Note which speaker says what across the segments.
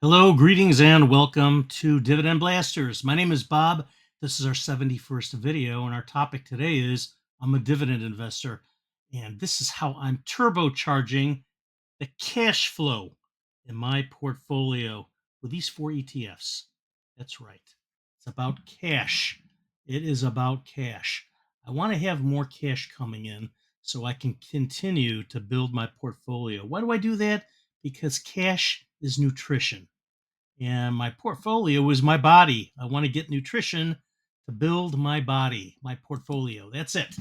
Speaker 1: Hello, greetings, and welcome to Dividend Blasters. My name is Bob. This is our 71st video, and our topic today is I'm a dividend investor, and this is how I'm turbocharging the cash flow in my portfolio with these four ETFs. That's right. It's about cash. It is about cash. I want to have more cash coming in so I can continue to build my portfolio. Why do I do that? Because cash is nutrition and my portfolio is my body. I want to get nutrition to build my body, my portfolio. That's it.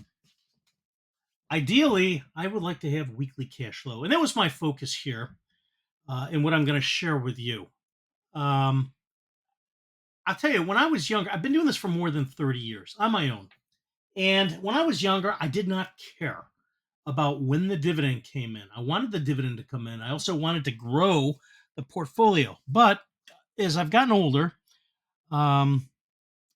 Speaker 1: Ideally, I would like to have weekly cash flow. And that was my focus here in what I'm going to share with you. Um, I'll tell you, when I was younger, I've been doing this for more than 30 years on my own. And when I was younger, I did not care about when the dividend came in. I wanted the dividend to come in. I also wanted to grow the portfolio. But as I've gotten older, um,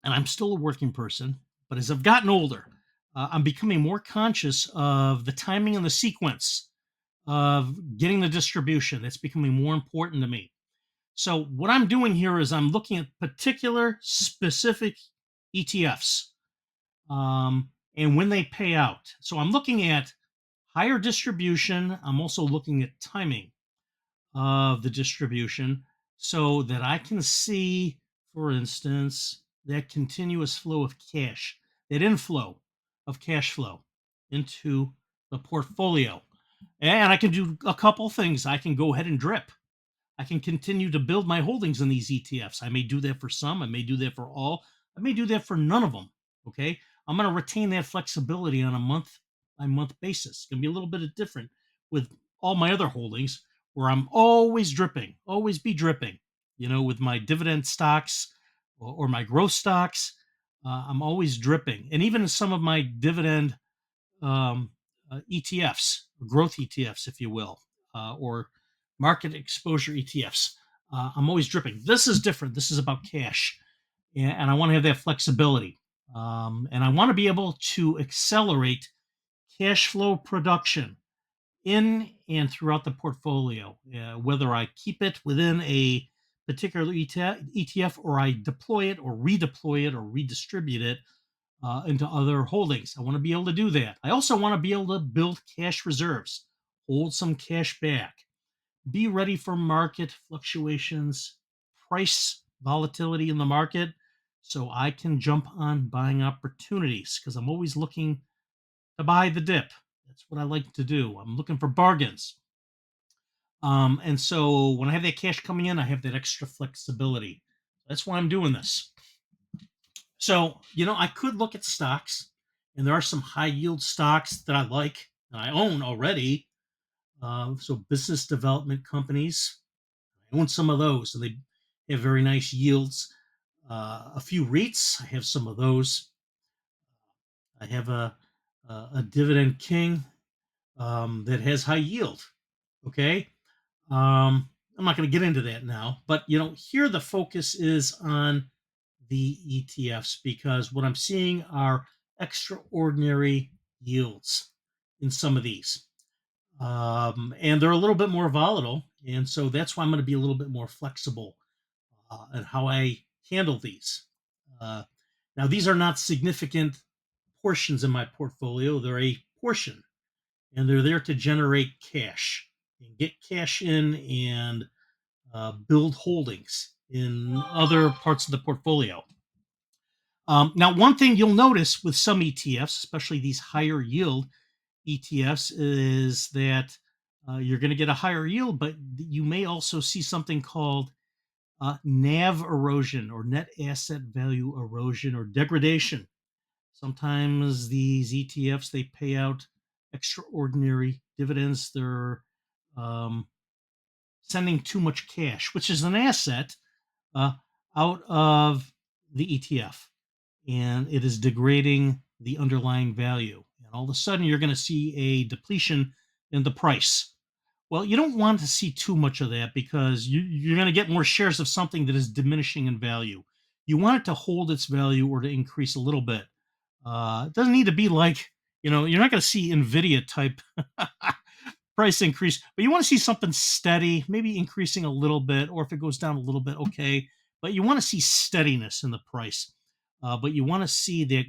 Speaker 1: and I'm still a working person, but as I've gotten older, I'm becoming more conscious of the timing and the sequence of getting the distribution. That's becoming more important to me. So, what I'm doing here is I'm looking at particular specific ETFs and when they pay out. So, I'm looking at higher distribution. I'm also looking at timing of the distribution so that I can see, for instance, that continuous flow of cash, that inflow of cash flow into the portfolio. And I can do a couple things. I can go ahead and drip. I can continue to build my holdings in these ETFs. I may do that for some. I may do that for all. I may do that for none of them. Okay. I'm going to retain that flexibility on a month by month basis. It's going to be a little bit different with all my other holdings where I'm always dripping, always be dripping, with my dividend stocks or my growth stocks. I'm always dripping. And even some of my dividend um, ETFs, growth ETFs, if you will, or market exposure ETFs. I'm always dripping. This is different. This is about cash, and I want to have that flexibility. And I want to be able to accelerate cash flow production in and throughout the portfolio, whether I keep it within a particular ETF or I deploy it or redeploy it or redistribute it into other holdings. I want to be able to do that. I also want to be able to build cash reserves, hold some cash back, be ready for market fluctuations, price volatility in the market, so I can jump on buying opportunities because I'm always looking to buy the dip. That's what I like to do. I'm looking for bargains. And so when I have that cash coming in, I have that extra flexibility. That's why I'm doing this. So, I could look at stocks, and there are some high yield stocks that I like and I own already. So, business development companies, I own some of those, and they have very nice yields. A few REITs, I have some of those. I have a Dividend King that has high yield. Okay. I'm not going to get into that now, but here the focus is on the ETFs because what I'm seeing are extraordinary yields in some of these. And they're a little bit more volatile. And so that's why I'm going to be a little bit more flexible in how I handle these. Uh, Now, these are not significant portions in my portfolio, they're a portion, and they're there to generate cash and get cash in and build holdings in other parts of the portfolio. Now, one thing you'll notice with some ETFs, especially these higher yield ETFs, is that you're going to get a higher yield, but you may also see something called NAV erosion or net asset value erosion or degradation. Sometimes these ETFs they pay out extraordinary dividends. They're um, sending too much cash, which is an asset, uh, out of the ETF, and it is degrading the underlying value. And all of a sudden, you're going to see a depletion in the price. Well, you don't want to see too much of that because you're going to get more shares of something that is diminishing in value. You want it to hold its value or to increase a little bit. It doesn't need to be like, you're not going to see NVIDIA type price increase, but you want to see something steady, maybe increasing a little bit, or if it goes down a little bit, okay. But you want to see steadiness in the price. But you want to see the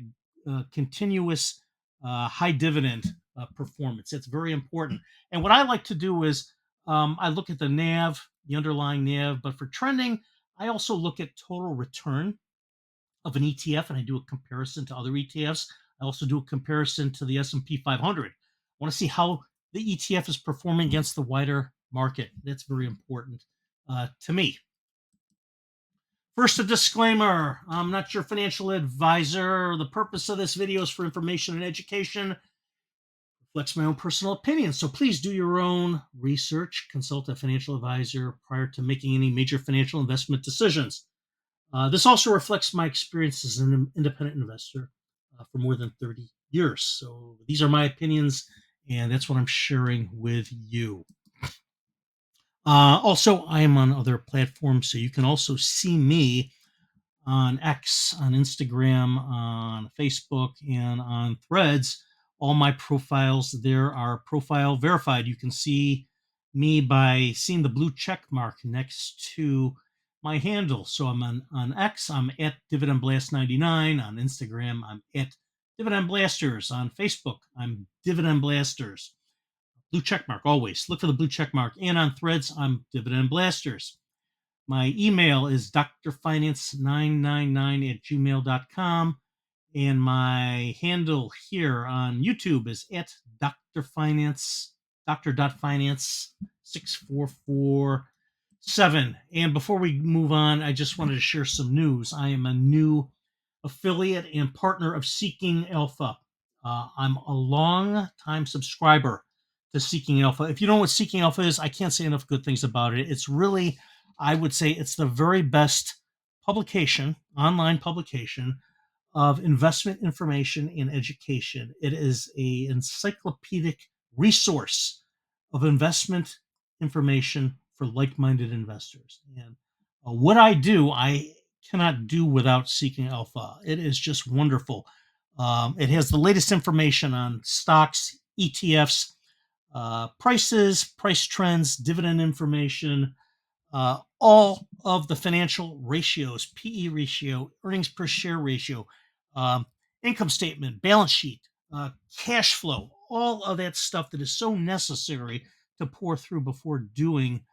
Speaker 1: continuous high dividend performance. It's very important. And what I like to do is I look at the NAV, the underlying NAV, but for trending, I also look at total return of an ETF, and I do a comparison to other ETFs. I also do a comparison to the S&P 500. I want to see how the ETF is performing against the wider market. That's very important to me. First, a disclaimer. I'm not your financial advisor. The purpose of this video is for information and education. Reflects my own personal opinion. So please do your own research. Consult a financial advisor prior to making any major financial investment decisions. This also reflects my experience as an independent investor for more than 30 years. So these are my opinions, and that's what I'm sharing with you. Also, I am on other platforms, so you can also see me on X, on Instagram, on Facebook, and on Threads. All my profiles there are profile verified. You can see me by seeing the blue check mark next to my handle. So I'm on X, I'm at Dividend Blast 99. On Instagram, I'm at Dividend Blasters. On Facebook, I'm Dividend Blasters. Blue check mark always. Look for the blue check mark. And on Threads, I'm Dividend Blasters. My email is drfinance999@gmail.com. And my handle here on YouTube is at drfinance, dr.finance6447. And before we move on, I just wanted to share some news. I am a new affiliate and partner of Seeking Alpha. I'm a long time subscriber to Seeking Alpha. If you don't know what Seeking Alpha is, I can't say enough good things about it. It's really, I would say, it's the very best publication, online publication of investment information and education. It is a encyclopedic resource of investment information for like-minded investors. And what I do, I cannot do without Seeking Alpha. It is just wonderful. It has the latest information on stocks, ETFs, prices, price trends, dividend information, all of the financial ratios, PE ratio, earnings per share ratio, um, income statement, balance sheet, cash flow, all of that stuff that is so necessary to pour through before doing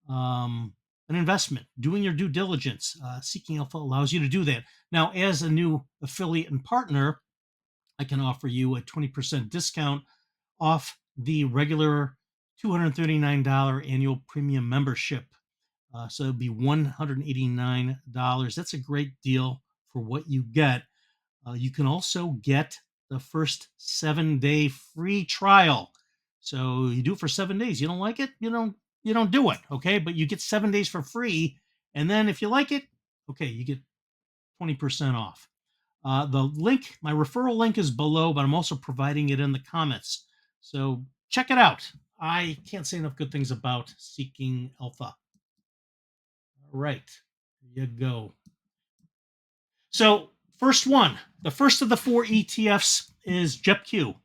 Speaker 1: an investment, doing your due diligence. Seeking Alpha allows you to do that. Now, as a new affiliate and partner, I can offer you a 20% discount off the regular $239 annual premium membership. So it'd be $189. That's a great deal for what you get. You can also get the first 7-day free trial. So you do it for 7 days. You don't like it, you don't do it. Okay. But you get 7 days for free. And then if you like it, okay, you get 20% off. The link, my referral link is below, but I'm also providing it in the comments. So check it out. I can't say enough good things about Seeking Alpha. All right, there you go. So the first of the 4 ETFs is JEPQ,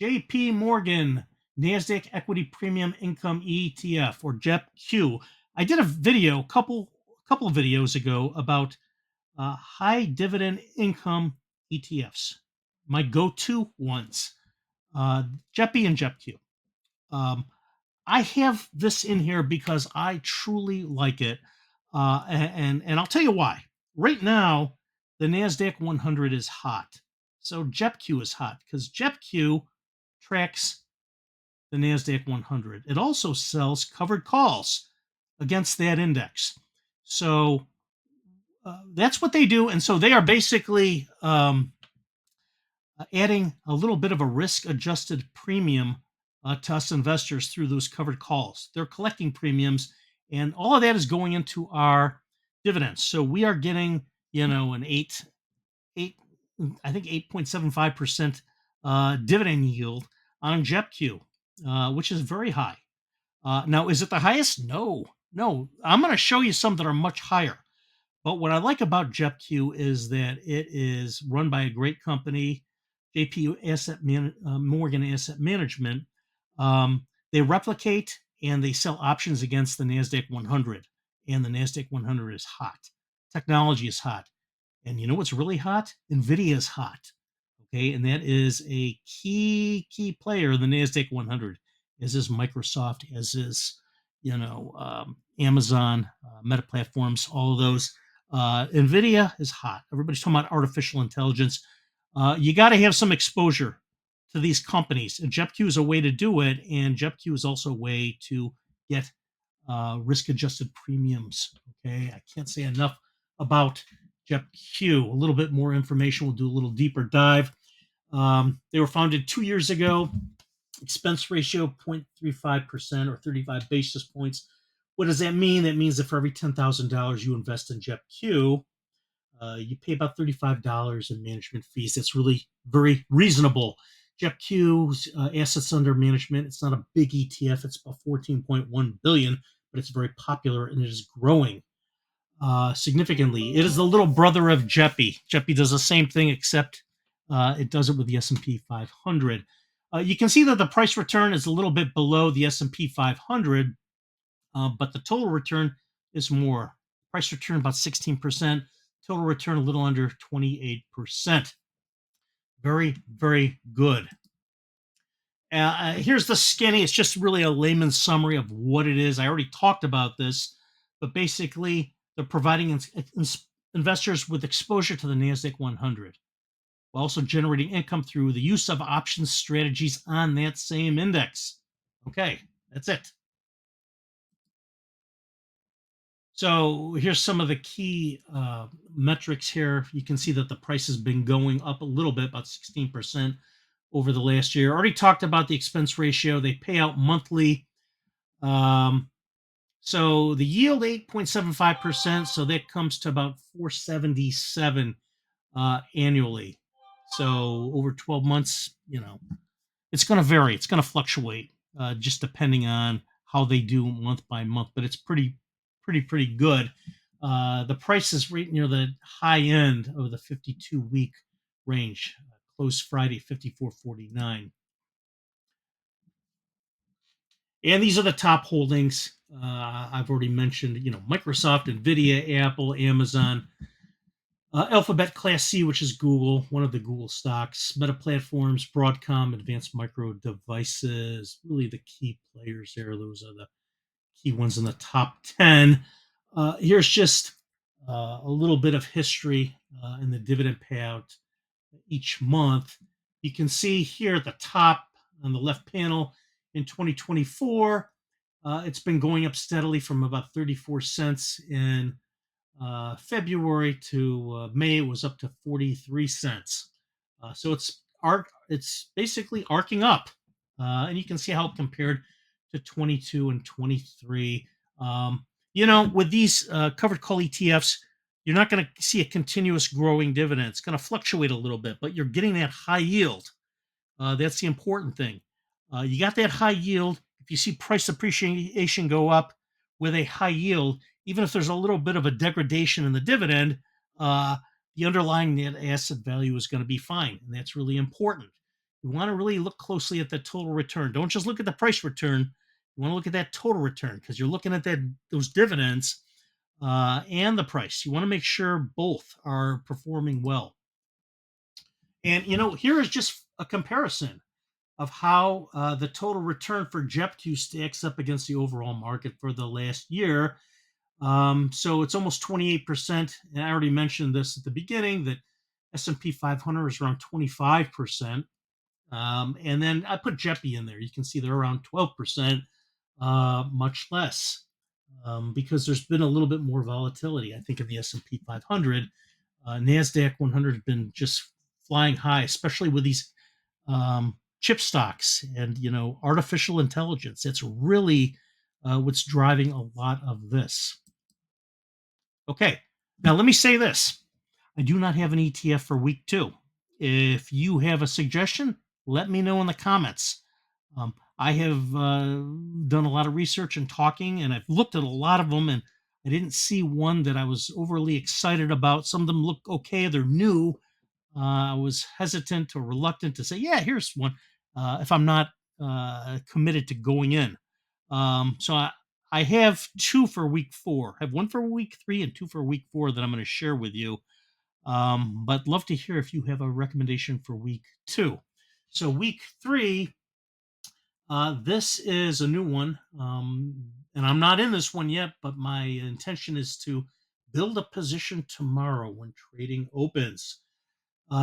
Speaker 1: JP Morgan NASDAQ Equity Premium Income ETF, or JEPQ. I did a video, couple of videos ago about high dividend income ETFs, my go-to ones, JEPI and JEPQ. I have this in here because I truly like it, and I'll tell you why. Right now, the Nasdaq 100 is hot, so JEPQ is hot because JEPQ tracks the Nasdaq 100. It also sells covered calls against that index, so that's what they do, and so they are basically adding a little bit of a risk-adjusted premium to us investors through those covered calls. They're collecting premiums, and all of that is going into our dividends. So we are getting, an I think 8.75% dividend yield on JEPQ, which is very high. Now, is it the highest? No. I'm going to show you some that are much higher. But what I like about JEPQ is that it is run by a great company, Morgan Asset Management. They replicate and they sell options against the NASDAQ 100, and the NASDAQ 100 is hot. Technology is hot. And you know what's really hot? NVIDIA is hot. Okay. And that is a key player in the NASDAQ 100, as is Microsoft, as is, Amazon, Meta Platforms, all of those. NVIDIA is hot. Everybody's talking about artificial intelligence. You got to have some exposure to these companies. And JEPQ is a way to do it. And JEPQ is also a way to get risk adjusted premiums. Okay. I can't say enough about JEPQ. A little bit more information. We'll do a little deeper dive. They were founded 2 years ago. Expense ratio 0.35% or 35 basis points. What does that mean? That means that for every $10,000 you invest in JEPQ, you pay about $35 in management fees. That's really very reasonable. JEPQ's assets under management, it's not a big ETF. It's about 14.1 billion, but it's very popular and it is growing significantly. It is the little brother of JEPI. JEPI does the same thing, except it does it with the S&P 500. You can see that the price return is a little bit below the S&P 500, but the total return is more. Price return about 16%, total return a little under 28%. Very, very good. Here's the skinny. It's just really a layman's summary of what it is. I already talked about this, but basically they're providing investors with exposure to the NASDAQ 100, while also generating income through the use of option strategies on that same index. Okay, that's it. So here's some of the key metrics here. You can see that the price has been going up a little bit, about 16% over the last year. Already talked about the expense ratio. They pay out monthly. So the yield 8.75%. So that comes to about 477 annually. So over 12 months, it's going to vary. It's going to fluctuate just depending on how they do month by month. But it's pretty good. The price is right near the high end of the 52-week range. Closed Friday, 54.49. And these are the top holdings. I've already mentioned, Microsoft, NVIDIA, Apple, Amazon, Alphabet Class C, which is Google, one of the Google stocks, Meta Platforms, Broadcom, Advanced Micro Devices, really the key players there. Those are the key ones in the top 10. Here's just a little bit of history in the dividend payout each month. You can see here at the top on the left panel in 2024, it's been going up steadily from about 34 cents in February to May. It was up to 43 cents. So it's basically arcing up. And you can see how it compared to 22 and 23. With these covered call ETFs, you're not going to see a continuous growing dividend. It's going to fluctuate a little bit, but you're getting that high yield. That's the important thing. You got that high yield. If you see price appreciation go up with a high yield, even if there's a little bit of a degradation in the dividend, the underlying net asset value is going to be fine. And that's really important. You want to really look closely at the total return. Don't just look at the price return. You want to look at that total return because you're looking at those dividends and the price. You want to make sure both are performing well. And, here is just a comparison of how the total return for JEPQ stacks up against the overall market for the last year. So it's almost 28%. And I already mentioned this at the beginning that S&P 500 is around 25%. And then I put JEPI in there. You can see they're around 12%, much less, because there's been a little bit more volatility, I think, in the S&P 500. NASDAQ 100 has been just flying high, especially with these chip stocks and, artificial intelligence. It's really what's driving a lot of this. Okay, now let me say this. I do not have an ETF for week 2. If you have a suggestion, let me know in the comments. I have done a lot of research and talking, and I've looked at a lot of them, and I didn't see one that I was overly excited about. Some of them look okay. They're new. I was hesitant or reluctant to say, yeah, here's one, if I'm not committed to going in. So I have two for week four. I have one for week three and two for week four that I'm going to share with you. But love to hear if you have a recommendation for week two. So week three, this is a new one, and I'm not in this one yet, but my intention is to build a position tomorrow when trading opens.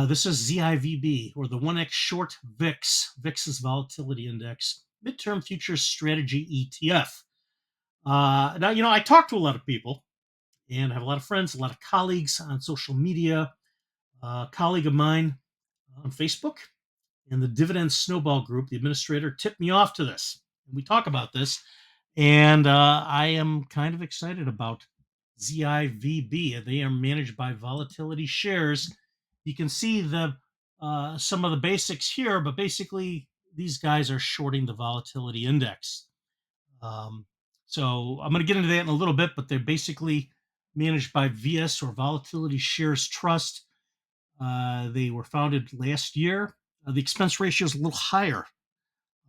Speaker 1: This is ZIVB, or the 1X short VIX. VIX is volatility index, midterm futures strategy ETF. Now, I talk to a lot of people and I have a lot of friends, a lot of colleagues on social media. A colleague of mine on Facebook and the Dividend Snowball Group, the administrator, tipped me off to this. And we talk about this, and I am kind of excited about ZIVB. They are managed by Volatility Shares. You can see the some of the basics here, but basically these guys are shorting the volatility index. Um, so I'm going to get into that in a little bit, but they're basically managed by VS, or Volatility Shares Trust. They were founded last year. The expense ratio is a little higher,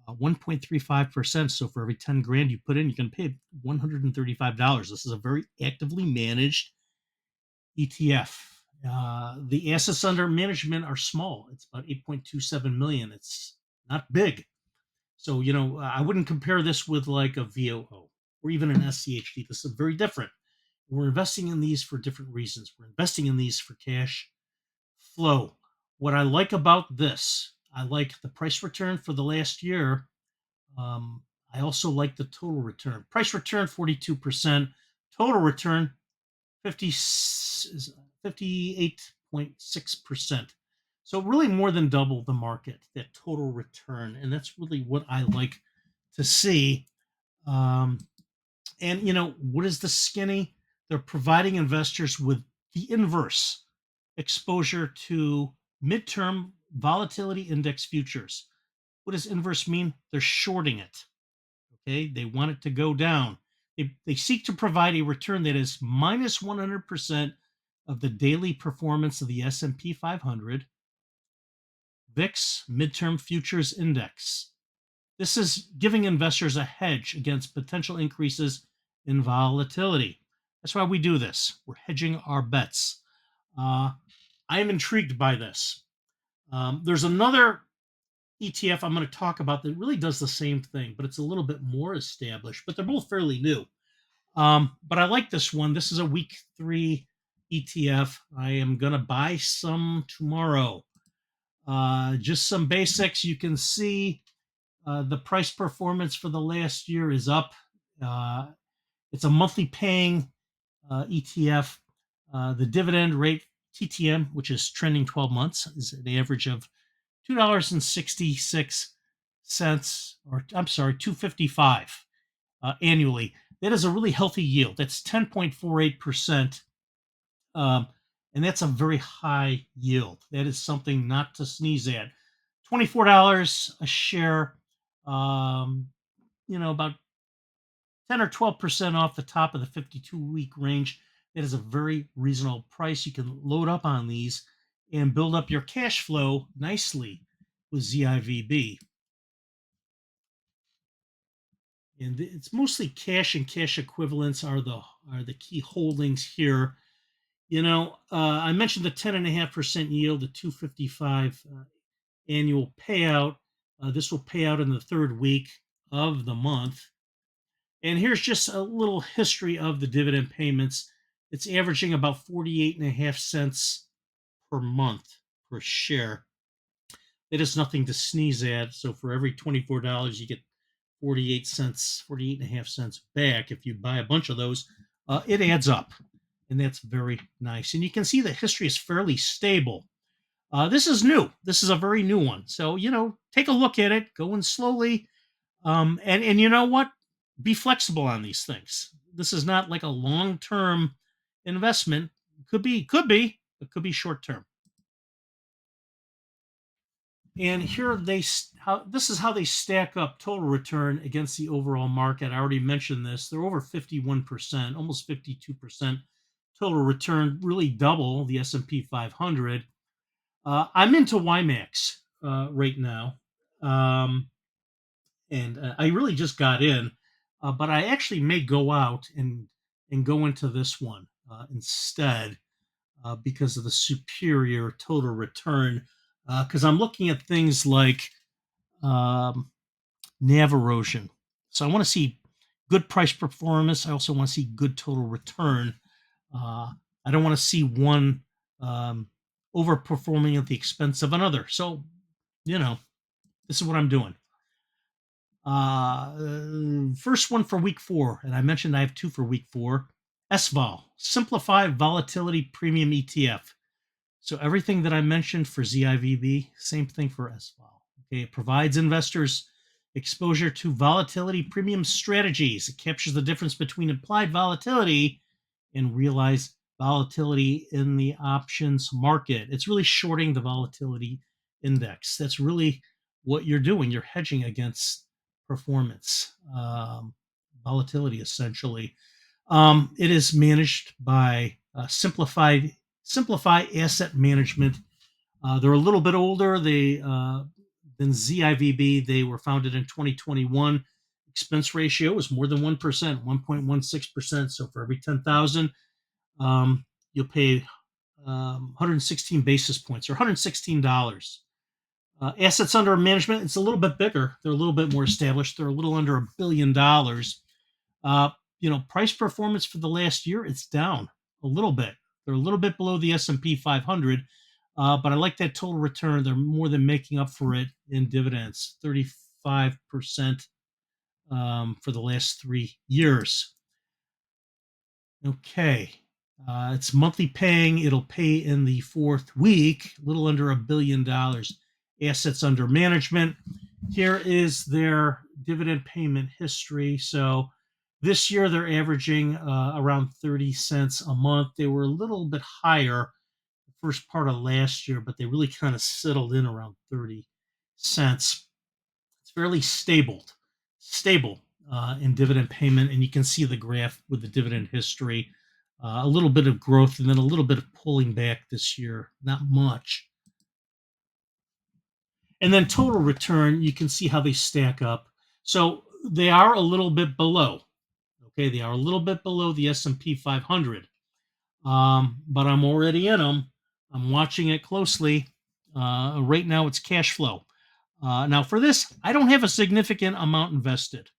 Speaker 1: 1.35%. So for every 10 grand you put in, you can pay $135. This is a very actively managed ETF. The assets under management are small. It's about 8.27 million. It's not big. So, I wouldn't compare this with like a VOO or even an SCHD. This is very different. We're investing in these for different reasons. We're investing in these for cash flow. What I like about this, I like the price return for the last year. I also like the total return. Price return 42%, total return 58.6%. So really more than double the market, that total return. And that's really what I like to see. Um, and what is the skinny? They're providing investors with the inverse exposure to midterm volatility index futures. What does inverse mean? They're shorting it. Okay, they want it to go down. They seek to provide a return that is minus 100% of the daily performance of the S&P 500 VIX midterm futures index. This is giving investors a hedge against potential increases in volatility. That's why we do this. We're hedging our bets. I am intrigued by this. There's another ETF I'm going to talk about that really does the same thing, but it's a little bit more established, but they're both fairly new. But I like this one. This is a week three ETF. I am going to buy some tomorrow. Just some basics. You can see the price performance for the last year is up. It's a monthly paying ETF. The dividend rate, TTM, which is trending 12 months, is an average of $2.66, or I'm sorry, 255 annually. That is a really healthy yield. That's 10.48%. And that's a very high yield. That is something not to sneeze at. $24 a share, about 10 or 12% off the top of the 52-week range. That is a very reasonable price. You can load up on these and build up your cash flow nicely with ZIVB. And it's mostly cash and cash equivalents are the key holdings here. I mentioned the 10.5% yield, the 255 annual payout. This will pay out in the third week of the month. And here's just a little history of the dividend payments. It's averaging about 48.5 cents per month per share. That is nothing to sneeze at. So for every $24, you get 48 cents, 48.5 cents back. If you buy a bunch of those, it adds up. And that's very nice. And you can see the history is fairly stable. This is new. This is a very new one. So, take a look at it, going slowly. And you know what? Be flexible on these things. This is not like a long-term investment. It could be short-term. And here this is how they stack up total return against the overall market. I already mentioned this. They're over 51%, almost 52% total return, really double the S&P 500. I'm into YMAX right now. and I really just got in, but I actually may go out and go into this one instead because of the superior total return. Because I'm looking at things like um, NAV erosion. So I want to see good price performance. I also want to see good total return. I don't want to see one um, overperforming at the expense of another. So, you know, this is what I'm doing. First one for week 4, and I mentioned I have 2 for week 4. SVOL, Simplified Volatility Premium ETF. So everything that I mentioned for ZIVB, same thing for SVOL. Okay, it provides investors exposure to volatility premium strategies. It captures the difference between implied volatility and realized volatility in the options market. It's really shorting the volatility index. That's really what you're doing. You're hedging against performance, volatility, essentially. It is managed by Simplify Asset Management. They're a little bit older than ZIVB. They were founded in 2021. Expense ratio is more than 1%, 1.16%. So for every 10,000, you'll pay 116 basis points or $116. Assets under management, it's a little bit bigger. They're a little bit more established. They're a little under $1 billion. Uh, price performance for the last year, it's down a little bit. They're a little bit below the S&P 500, but I like that total return. They're more than making up for it in dividends, 35% for the last 3 years. Okay. It's monthly paying. It'll pay in the 4th week, a little under $1 billion. Assets under management. Here is their dividend payment history. So this year they're averaging around 30 cents a month. They were a little bit higher the first part of last year, but they really kind of settled in around 30 cents. It's fairly stable in dividend payment, and you can see the graph with the dividend history. A little bit of growth and then a little bit of pulling back this year, not much. And then total return, you can see how they stack up. So they are a little bit below. Okay, they are a little bit below the S&P 500, but I'm already in them. I'm watching it closely. Right now, it's cash flow. Now, for this, I don't have a significant amount invested,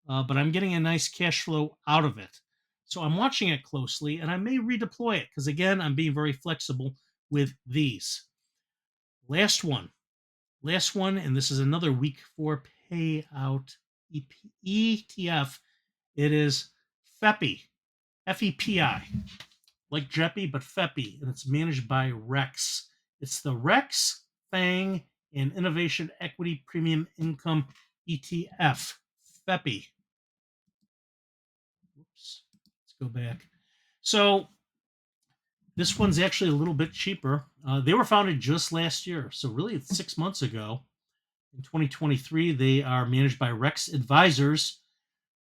Speaker 1: but I'm getting a nice cash flow out of it. So I'm watching it closely, and I may redeploy it because, again, I'm being very flexible with these. Last one, and this is another week 4 payout ETF. It is FEPI, FEPI, like JEPI, but FEPI, and it's managed by Rex. It's the Rex, FANG, and Innovation Equity Premium Income ETF, FEPI. Oops, let's go back. So this one's actually a little bit cheaper. They were founded just last year, so really it's 6 months ago. In 2023, they are managed by Rex Advisors.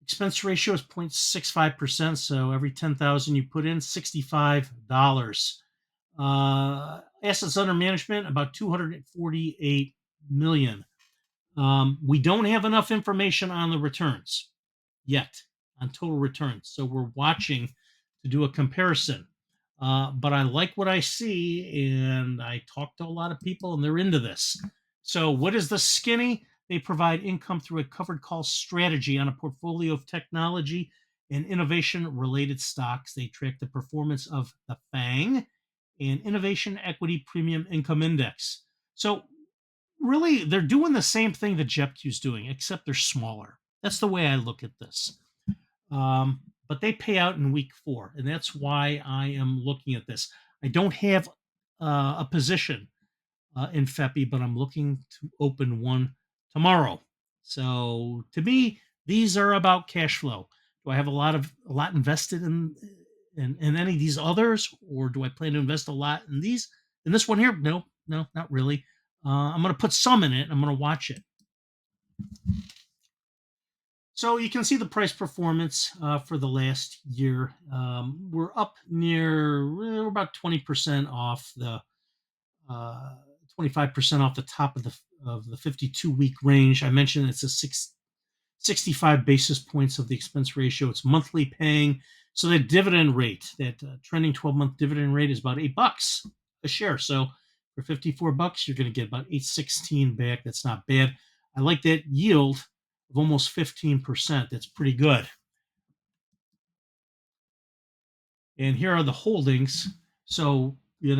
Speaker 1: Expense ratio is 0.65%, so every 10,000 you put in, $65. Assets under management, about 248 million. We don't have enough information on the returns yet, on total returns. So we're watching to do a comparison. But I like what I see, and I talk to a lot of people, and they're into this. So what is the skinny? They provide income through a covered call strategy on a portfolio of technology and innovation related stocks. They track the performance of the FANG and Innovation Equity Premium Income Index. So really, they're doing the same thing that JEPQ is doing, except they're smaller. That's the way I look at this. But they pay out in week 4, and that's why I am looking at this. I don't have a position in FEPI, but I'm looking to open one tomorrow. So to me, these are about cash flow. Do I have a lot invested in any of these others, or do I plan to invest a lot in these? In this one here, no, not really. I'm going to put some in it. I'm going to watch it. So you can see the price performance for the last year. We're up we're about 20% off the 25% off the top of the 52-week range. I mentioned it's a 65 basis points of the expense ratio. It's monthly paying. So that dividend rate, that trending 12-month dividend rate is about $8 a share. So for $54, you're going to get about 816 back. That's not bad. I like that yield of almost 15%. That's pretty good. And here are the holdings. So, you're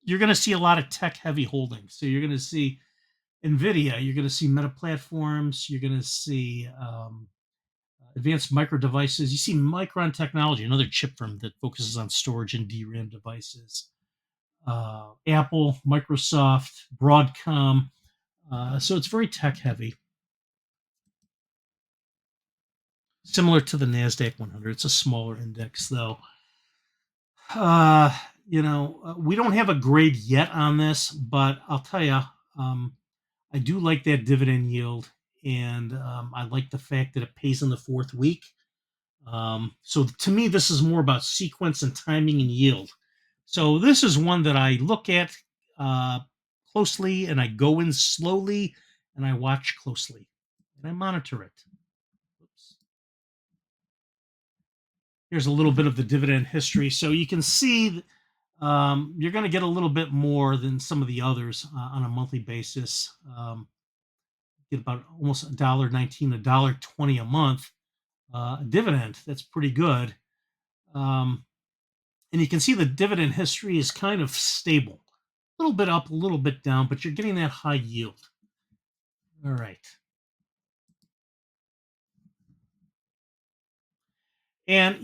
Speaker 1: going to see a lot of tech heavy holdings. So you're going to see Nvidia, you're going to see Meta Platforms, you're going to see Advanced Micro Devices. You see Micron Technology, another chip firm that focuses on storage and DRAM devices. Apple, Microsoft, Broadcom. So it's very tech heavy, similar to the NASDAQ 100. It's a smaller index, though. We don't have a grade yet on this, but I'll tell you, I do like that dividend yield, and I like the fact that it pays in the fourth week. So to me, this is more about sequence and timing and yield. So this is one that I look at uh, closely, and I go in slowly, and I watch closely, and I monitor it. Oops. Here's a little bit of the dividend history. So you can see you're going to get a little bit more than some of the others on a monthly basis. Get about almost $1.19, $1.20 a month dividend. That's pretty good. And you can see the dividend history is kind of stable, a little bit up, a little bit down, but you're getting that high yield. All right. And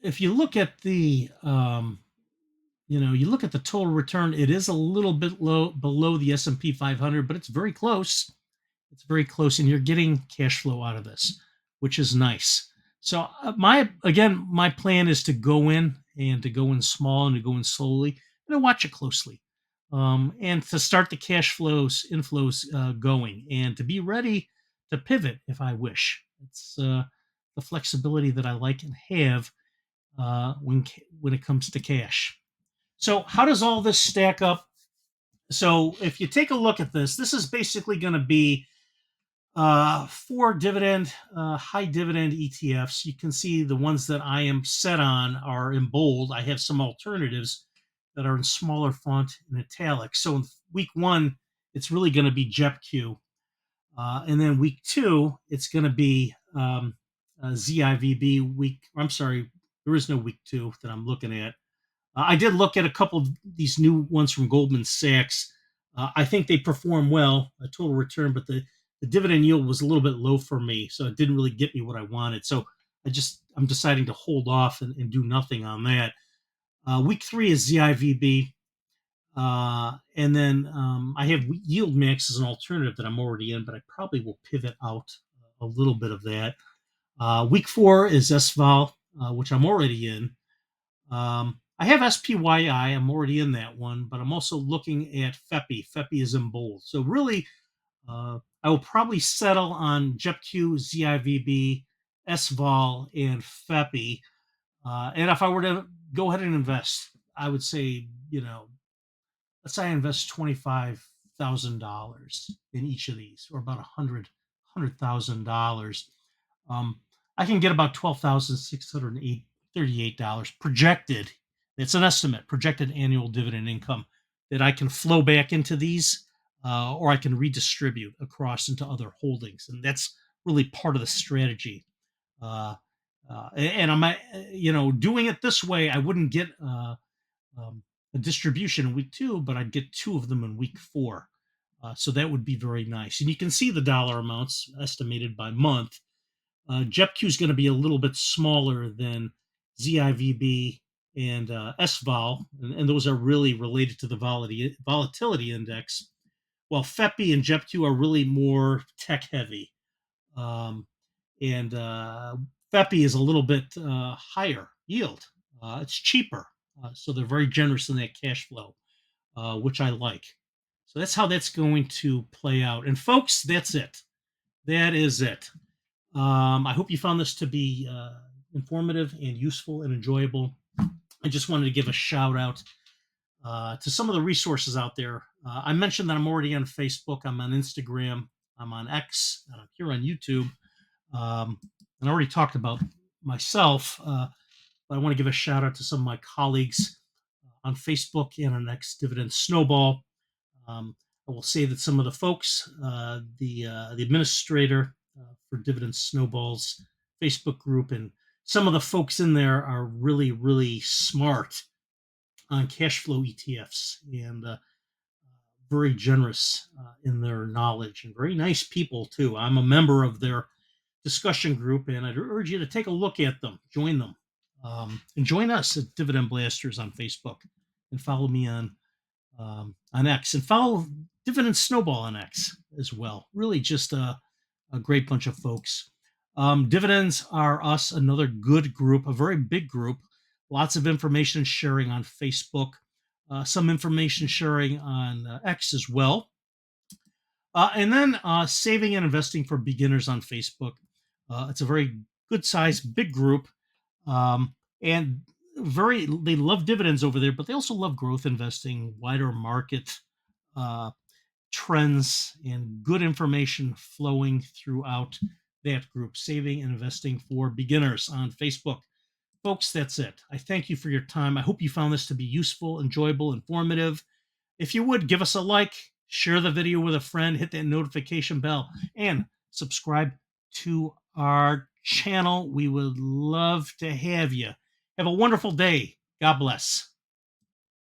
Speaker 1: if you look at you look at the total return, it is a little bit low below the S&P 500, but it's very close. It's very close, and you're getting cash flow out of this, which is nice. So my plan is to go in and to go in small and to go in slowly and to watch it closely, and to start the cash inflows going, and to be ready to pivot if I wish. It's the flexibility that I like and have when it comes to cash. So how does all this stack up? So if you take a look at this, this is basically going to be four high dividend ETFs. You can see the ones that I am set on are in bold. I have some alternatives that are in smaller font and italic. So in week one, it's really going to be JEPQ. And then week two, it's going to be ZIVB week. I'm sorry, there is no week two that I'm looking at. I did look at a couple of these new ones from Goldman Sachs. I think they perform well, a total return, but the dividend yield was a little bit low for me, so it didn't really get me what I wanted. So I'm deciding to hold off and do nothing on that. Week three is ZIVB, and then I have Yield Max as an alternative that I'm already in, but I probably will pivot out a little bit of that. Week four is SVOL, which I'm already in. I have SPYI. I'm already in that one, but I'm also looking at FEPI. FEPI is in bold. So really, I will probably settle on JEPQ, ZIVB, SVOL, and FEPI. And if I were to go ahead and invest, I would say, let's say I invest $25,000 in each of these, or about $100,000. I can get about $12,638 projected. It's an estimate, projected annual dividend income that I can flow back into these, or I can redistribute across into other holdings, and that's really part of the strategy. And I'm, doing it this way. I wouldn't get a distribution in week two, but I'd get two of them in week four. So that would be very nice. And you can see the dollar amounts estimated by month. JEPQ is going to be a little bit smaller than ZIVB and SVOL, and those are really related to the volatility index, while FEPI and JEPQ are really more tech heavy. And FEPI is a little bit higher yield. It's cheaper, so they're very generous in that cash flow, which I like. So that's how that's going to play out. And folks, that's it. That is it. I hope you found this to be informative and useful and enjoyable. I just wanted to give a shout out to some of the resources out there. I mentioned that I'm already on Facebook. I'm on Instagram. I'm on X, and I'm here on YouTube. And I already talked about myself, but I want to give a shout out to some of my colleagues on Facebook and on X, Dividend Snowball. I will say that some of the folks, the administrator for Dividend Snowball's Facebook group, and some of the folks in there are really, really smart on cash flow ETFs and very generous in their knowledge and very nice people too. I'm a member of their discussion group, and I'd urge you to take a look at them, join them, and join us at Dividend Blasters on Facebook, and follow me on X, and follow Dividend Snowball on X as well. Really, just a great bunch of folks. Dividends are us, another good group, a very big group. Lots of information sharing on Facebook, some information sharing on X as well. And then saving and investing for beginners on Facebook. It's a very good sized, big group. And they love dividends over there, but they also love growth investing, wider market uh, trends, and good information flowing throughout that group, saving and investing for beginners on Facebook. Folks, that's it. I thank you for your time. I hope you found this to be useful, enjoyable, informative. If you would, give us a like, share the video with a friend, hit that notification bell, and subscribe to our channel. We would love to have you. Have a wonderful day. God bless.